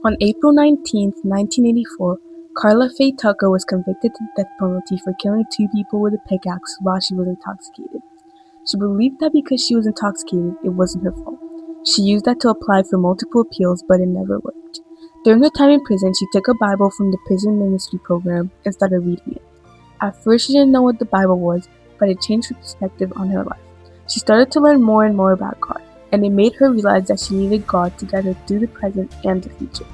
On April 19th, 1984, Carla Faye Tucker was convicted to the death penalty for killing two people with a pickaxe while she was intoxicated. She believed that because she was intoxicated, it wasn't her fault. She used that to apply for multiple appeals, but it never worked. During her time in prison, she took a Bible from the prison ministry program and started reading it. At first, she didn't know what the Bible was, but it changed her perspective on her life. She started to learn more and more about God, and it made her realize that she needed God to guide her through the present and the future.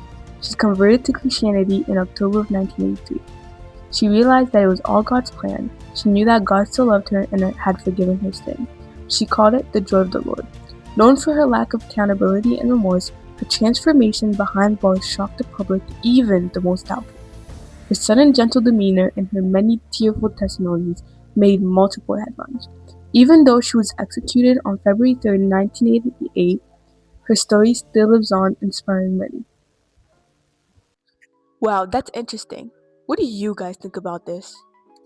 She converted to Christianity in October of 1983. She realized that it was all God's plan. She knew that God still loved her and had forgiven her sin. She called it the joy of the Lord. Known for her lack of accountability and remorse, her transformation behind bars shocked the public, even the most doubtful. Her sudden gentle demeanor and her many tearful testimonies made multiple headlines. Even though she was executed on February 3, 1988, her story still lives on, inspiring many. Wow, that's interesting. What do you guys think about this?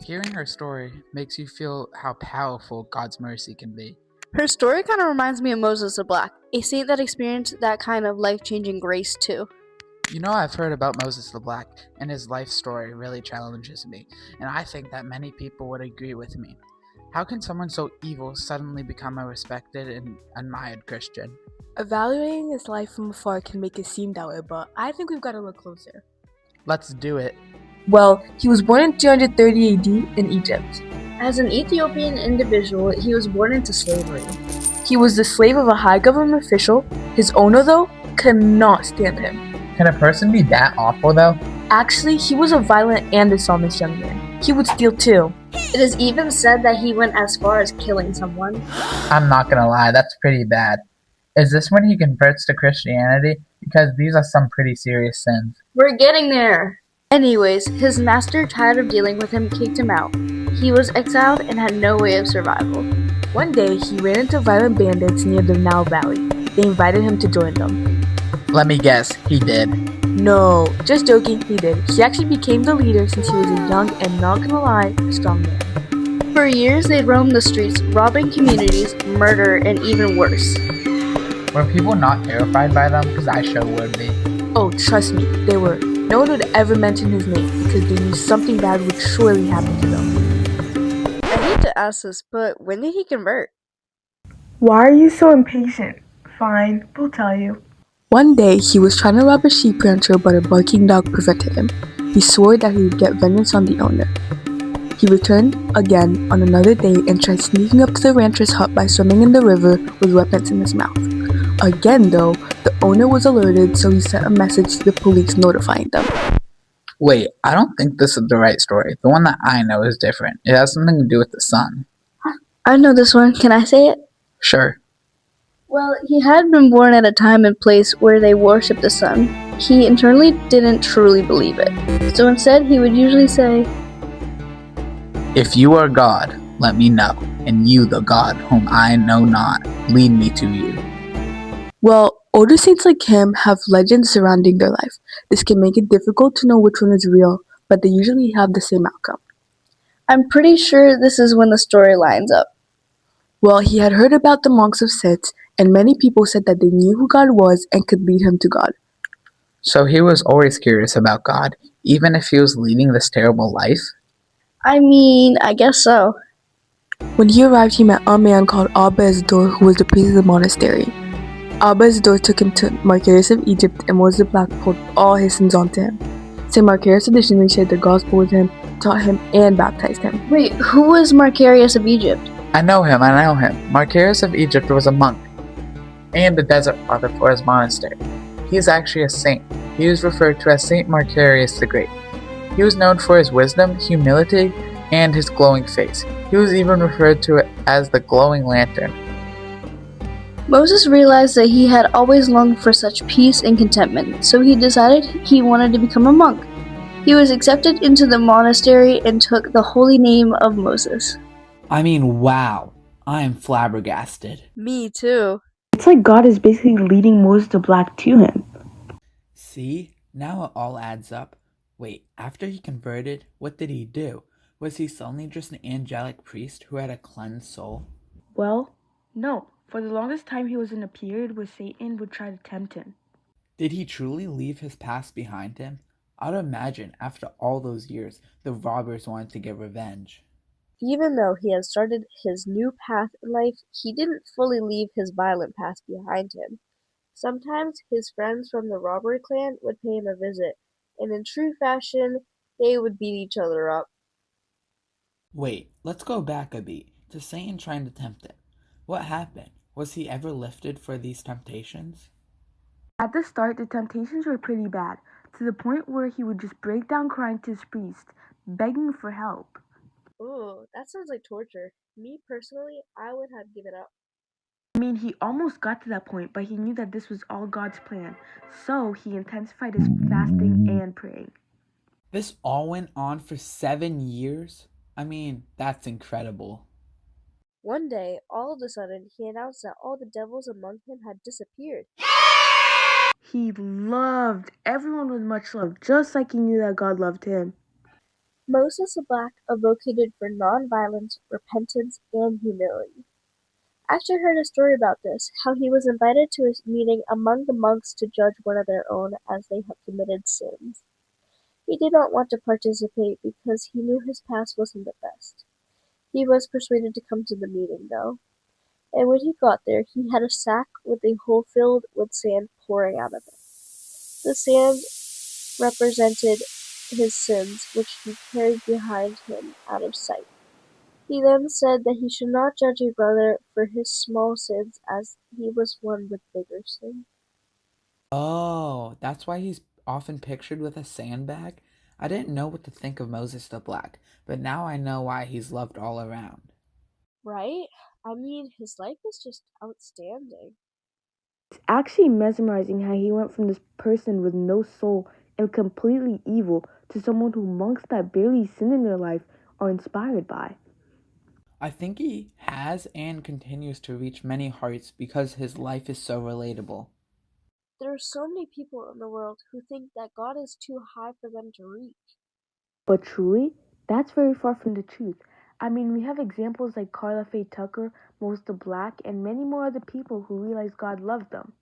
Hearing her story makes you feel how powerful God's mercy can be. Her story kind of reminds me of Moses the Black, a saint that experienced that kind of life-changing grace too. You know, I've heard about Moses the Black, and his life story really challenges me, and I think that many people would agree with me. How can someone so evil suddenly become a respected and admired Christian? Evaluating his life from afar can make it seem that way, but I think we've got to look closer. Let's do it. Well, he was born in 230 AD in Egypt. As an Ethiopian individual, he was born into slavery. He was the slave of a high government official. His owner, though, could not stand him. Can a person be that awful, though? Actually, he was a violent and dishonest young man. He would steal too. It is even said that he went as far as killing someone. I'm not gonna lie, that's pretty bad. Is this when he converts to Christianity? Because these are some pretty serious sins. We're getting there! Anyways, his master, tired of dealing with him, kicked him out. He was exiled and had no way of survival. One day, he ran into violent bandits near the Nile Valley. They invited him to join them. Let me guess, he did. No, just joking, he did. He actually became the leader since he was a young and, not gonna lie, strong man. For years, they'd roam the streets, robbing communities, murder, and even worse. Were people not terrified by them? Because I sure would be. Oh, trust me, they were. No one would ever mention his name because they knew something bad would surely happen to them. I hate to ask this, but when did he convert? Why are you so impatient? Fine, we'll tell you. One day, he was trying to rob a sheep rancher, but a barking dog prevented him. He swore that he would get vengeance on the owner. He returned again on another day and tried sneaking up to the rancher's hut by swimming in the river with weapons in his mouth. Again, though, the owner was alerted, so he sent a message to the police notifying them. Wait, I don't think this is the right story. The one that I know is different. It has something to do with the sun. I know this one. Can I say it? Sure. Well, he had been born at a time and place where they worshipped the sun. He internally didn't truly believe it. So instead, he would usually say, If you are God, let me know, and you, the God whom I know not, lead me to you. Well, older saints like him have legends surrounding their life. This can make it difficult to know which one is real, but they usually have the same outcome. I'm pretty sure this is when the story lines up. Well, he had heard about the monks of Sets, and many people said that they knew who God was and could lead him to God. So he was always curious about God, even if he was leading this terrible life? I mean, I guess so. When he arrived, he met a man called Abba Isidore, who was the priest of the monastery. Abba Isidore took him to Macarius of Egypt, and Moses the Black poured all his sins onto him. St. Macarius additionally shared the gospel with him, taught him, and baptized him. Wait, who was Macarius of Egypt? I know him. Macarius of Egypt was a monk, and a desert father for his monastery. He is actually a saint. He is referred to as Saint Macarius the Great. He was known for his wisdom, humility, and his glowing face. He was even referred to as the glowing lantern. Moses realized that he had always longed for such peace and contentment, so he decided he wanted to become a monk. He was accepted into the monastery and took the holy name of Moses. I mean, wow. I am flabbergasted. Me too. It's like God is basically leading Moses the Black to him. See? Now it all adds up. Wait, after he converted, what did he do? Was he suddenly just an angelic priest who had a cleansed soul? Well, no. For the longest time he was in a period where Satan would try to tempt him. Did he truly leave his past behind him? I'd imagine after all those years, the robbers wanted to get revenge. Even though he had started his new path in life, he didn't fully leave his violent past behind him. Sometimes his friends from the robbery clan would pay him a visit, and in true fashion, they would beat each other up. Wait, let's go back a beat to Satan trying to tempt him. What happened? Was he ever lifted for these temptations? At the start, the temptations were pretty bad, to the point where he would just break down crying to his priest, begging for help. Ooh, that sounds like torture. Me personally, I would have given up. I mean, he almost got to that point, but he knew that this was all God's plan, so he intensified his fasting and praying. This all went on for 7 years? I mean, that's incredible. One day, all of a sudden, he announced that all the devils among him had disappeared. He loved everyone with much love, just like he knew that God loved him. Moses the Black advocated for non-violence, repentance, and humility. Asher heard a story about this, how he was invited to a meeting among the monks to judge one of their own as they had committed sins. He did not want to participate because he knew his past wasn't the best. He was persuaded to come to the meeting, though, and when he got there, he had a sack with a hole filled with sand pouring out of it. The sand represented his sins, which he carried behind him out of sight. He then said that he should not judge a brother for his small sins, as he was one with bigger sins. Oh, that's why he's often pictured with a sandbag? I didn't know what to think of Moses the Black, but now I know why he's loved all around. Right? I mean, his life is just outstanding. It's actually mesmerizing how he went from this person with no soul and completely evil to someone who monks that barely sin in their life are inspired by. I think he has and continues to reach many hearts because his life is so relatable. There are so many people in the world who think that God is too high for them to reach. But truly, that's very far from the truth. I mean, we have examples like Carla Faye Tucker, Moses the Black, and many more other people who realize God loves them.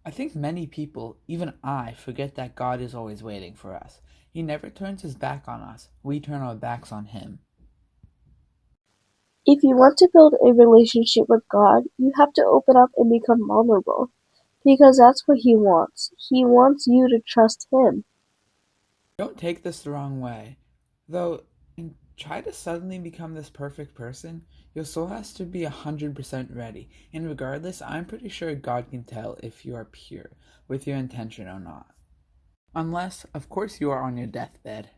I think many people, even I, forget that God is always waiting for us. He never turns his back on us. We turn our backs on him. If you want to build a relationship with God, you have to open up and become vulnerable. Because that's what he wants. He wants you to trust him. Don't take this the wrong way. Though, and try to suddenly become this perfect person, your soul has to be 100% ready. And regardless, I'm pretty sure God can tell if you are pure with your intention or not. Unless, of course, you are on your deathbed.